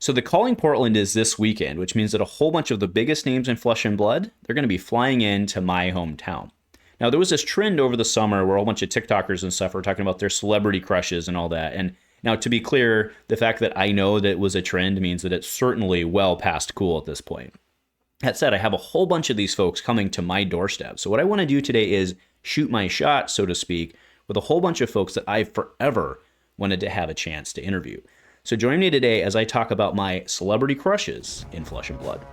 So the Calling Portland is this weekend, which means that a whole bunch of the biggest names in Flesh and Blood, they're going to be flying into my hometown. Now, there was this trend over the summer where a whole bunch of TikTokers and stuff were talking about their celebrity crushes and all that. And now, to be clear, the fact that I know that it was a trend means that it's certainly well past cool at this point. That said, I have a whole bunch of these folks coming to my doorstep. So what I want to do today is shoot my shot, so to speak, with a whole bunch of folks that I've forever wanted to have a chance to interview. So join me today as I talk about my celebrity crushes in Flesh and Blood.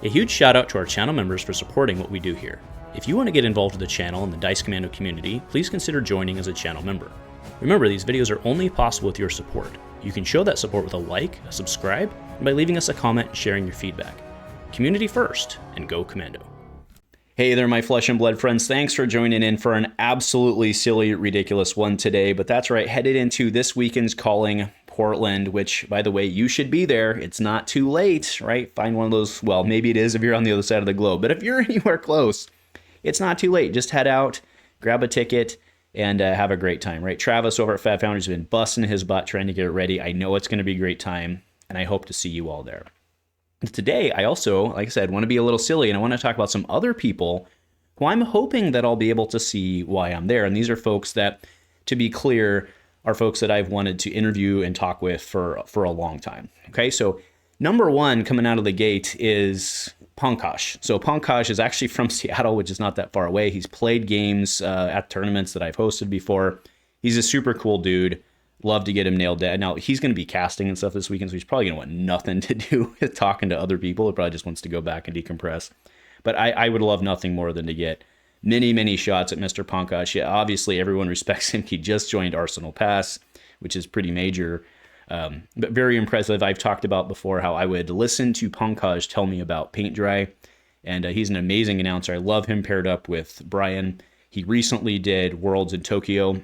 A huge shout out to our channel members for supporting what we do here. If you want to get involved with the channel and the Dice Commando community, please consider joining as a channel member. Remember, these videos are only possible with your support. You can show that support with a like, a subscribe, and by leaving us a comment and sharing your feedback. Community first, and go Commando. Hey there, my Flesh and Blood friends. Thanks for joining in for an absolutely silly, ridiculous one today. But that's right, headed into this weekend's Calling Portland, which, by the way, you should be there. It's not too late, right? Find one of those, well, maybe it is if you're on the other side of the globe. But if you're anywhere close, it's not too late. Just head out, grab a ticket, and have a great time, right? Travis over at FaB Founders has been busting his butt trying to get it ready. I know it's going to be a great time, and I hope to see you all there. Today, I also, like I said, want to be a little silly, and I want to talk about some other people who I'm hoping that I'll be able to see why I'm there. And these are folks that, to be clear, are folks that I've wanted to interview and talk with for a long time. Okay, so number one coming out of the gate is Pankaj. So Pankaj is actually from Seattle, which is not that far away. He's played games at tournaments that I've hosted before. He's a super cool dude. Love to get him nailed down. Now, he's going to be casting and stuff this weekend, so he's probably going to want nothing to do with talking to other people. He probably just wants to go back and decompress. But I would love nothing more than to get many, many shots at Mr. Pankaj. Yeah, obviously, everyone respects him. He just joined Arsenal Pass, which is pretty major, but very impressive. I've talked about before how I would listen to Pankaj tell me about paint dry, and he's an amazing announcer. I love him paired up with Brian. He recently did Worlds in Tokyo.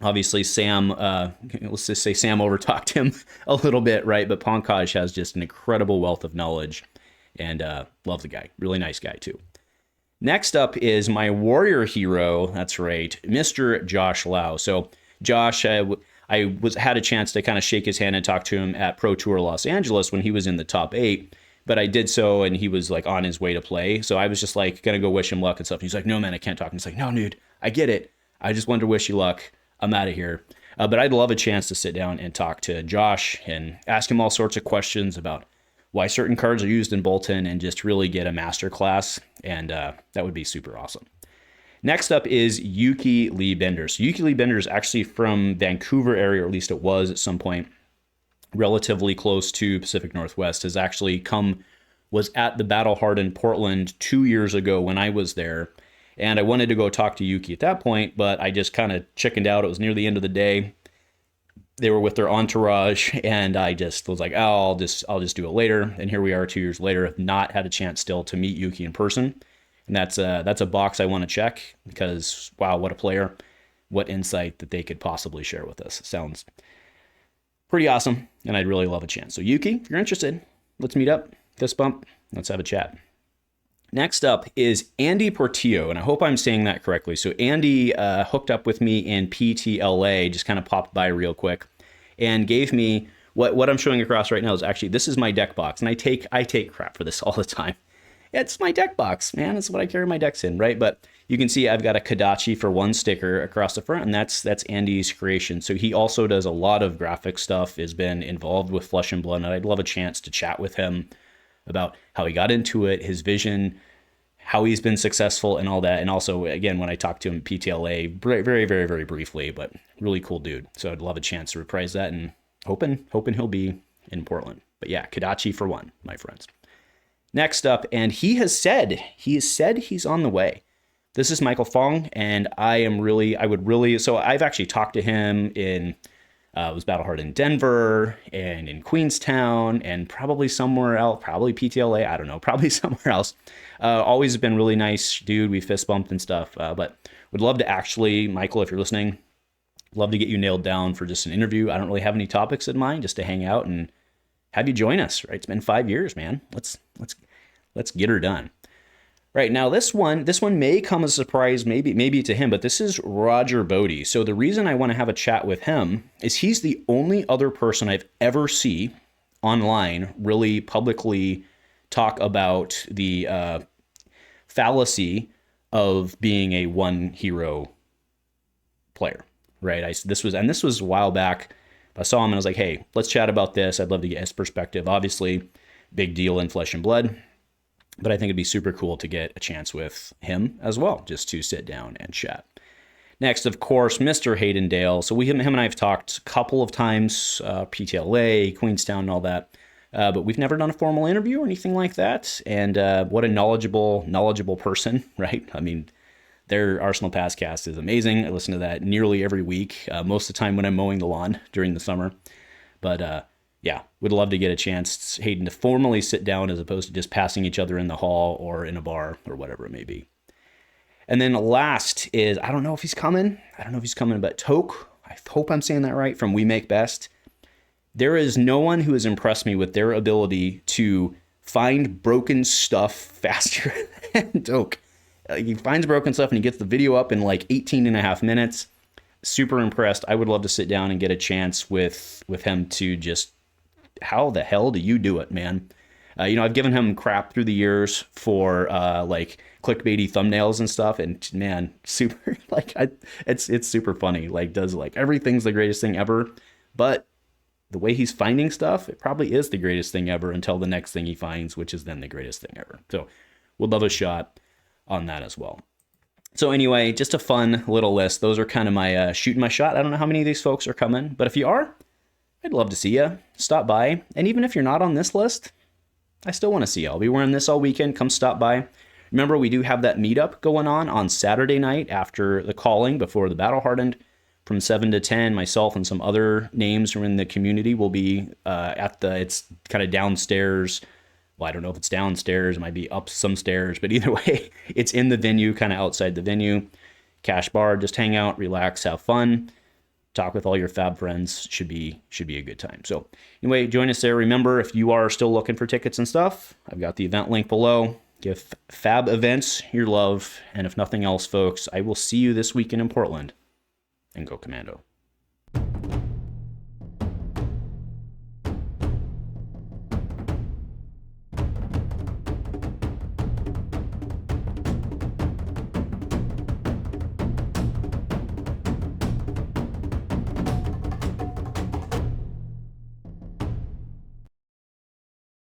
Obviously, Sam, let's just say Sam overtalked him a little bit, right? But Pankaj has just an incredible wealth of knowledge, and love the guy. Really nice guy, too. Next up is my warrior hero, that's right, Mr. Josh Lau. So Josh, I had a chance to kind of shake his hand and talk to him at Pro Tour Los Angeles when he was in the top 8, but I did so, and he was like on his way to play. So I was just like, gonna go wish him luck and stuff. And he's like, no, man, I can't talk. And he's like, no, dude, I get it. I just wanted to wish you luck. I'm out of here. But I'd love a chance to sit down and talk to Josh and ask him all sorts of questions about why certain cards are used in Boltyn and just really get a masterclass. And that would be super awesome. Next up is Yuki Lee Bender. So Yuki Lee Bender is actually from Vancouver area, or at least it was at some point, relatively close to Pacific Northwest, was at the Battle Hardened Portland 2 years ago when I was there. And I wanted to go talk to Yuki at that point, but I just kind of chickened out. It was near the end of the day. They were with their entourage, and I just was like, oh, I'll just do it later. And here we are 2 years later. I've not had a chance still to meet Yuki in person. And that's a box I want to check because, wow, what a player. What insight that they could possibly share with us. Sounds pretty awesome, and I'd really love a chance. So Yuki, if you're interested, let's meet up, fist bump, let's have a chat. Next up is Andy Portillo, and I hope I'm saying that correctly. So Andy hooked up with me in PTLA, just kind of popped by real quick, and gave me what I'm showing across right now is actually, this is my deck box, and I take crap for this all the time. It's my deck box, man. It's what I carry my decks in, right? But you can see I've got a Kadachi for one sticker across the front, and that's Andy's creation. So he also does a lot of graphic stuff, has been involved with Flesh and Blood, and I'd love a chance to chat with him about how he got into it, his vision, how he's been successful and all that. And also, again, when I talked to him at PTLA, very, very, very, very briefly, but really cool dude. So I'd love a chance to reprise that, and hoping he'll be in Portland. But yeah, Kadachi for one, my friends. Next up, and he has said he's on the way. This is Michael Fong, and so I've actually talked to him in, it was Battle Hard in Denver and in Queenstown and probably somewhere else, probably PTLA, I don't know, probably somewhere else. Always been really nice dude. We fist bumped and stuff, but would love to actually, Michael, if you're listening, love to get you nailed down for just an interview. I don't really have any topics in mind, just to hang out and have you join us, right? It's been 5 years, man. Let's get her done. Right, now this one may come as a surprise, maybe to him, but this is Roger Bodie. So the reason I want to have a chat with him is he's the only other person I've ever seen online really publicly talk about the fallacy of being a one hero player, right? This was a while back. I saw him and I was like, hey, let's chat about this. I'd love to get his perspective. Obviously, big deal in Flesh and Blood, but I think it'd be super cool to get a chance with him as well, just to sit down and chat. Next, of course, Mr. Hayden Dale. So him and I have talked a couple of times, PTLA, Queenstown, and all that. But we've never done a formal interview or anything like that. And what a knowledgeable person, right? I mean, their Arsenal Passcast is amazing. I listen to that nearly every week, most of the time when I'm mowing the lawn during the summer. But yeah, would love to get a chance, Hayden, to formally sit down as opposed to just passing each other in the hall or in a bar or whatever it may be. And then last is, I don't know if he's coming, but Toke, I hope I'm saying that right, from We Make Best. There is no one who has impressed me with their ability to find broken stuff faster than Toke. He finds broken stuff and he gets the video up in like 18 and a half minutes. Super impressed. I would love to sit down and get a chance with him to just, how the hell do you do it, man? I've given him crap through the years for like clickbaity thumbnails and stuff, and man, super it's super funny. Like, does like everything's the greatest thing ever, but the way he's finding stuff, it probably is the greatest thing ever until the next thing he finds, which is then the greatest thing ever. So would love a shot on that as well. So anyway, just a fun little list. Those are kind of my shooting my shot. I don't know how many of these folks are coming, but if you are, I'd love to see you. Stop by. And even if you're not on this list, I still want to see you. I'll be wearing this all weekend. Come stop by. Remember, we do have that meetup going on Saturday night after the calling, before the Battle Hardened, from 7 to 10. Myself and some other names from in the community will be it's kind of downstairs. Well, I don't know if it's downstairs. It might be up some stairs, but either way, it's in the venue, kind of outside the venue. Cash bar, just hang out, relax, have fun. Talk with all your FaB friends. Should be a good time. So anyway, join us there. Remember, if you are still looking for tickets and stuff, I've got the event link below. Give FaB Events your love. And if nothing else, folks, I will see you this weekend in Portland. And go Commando.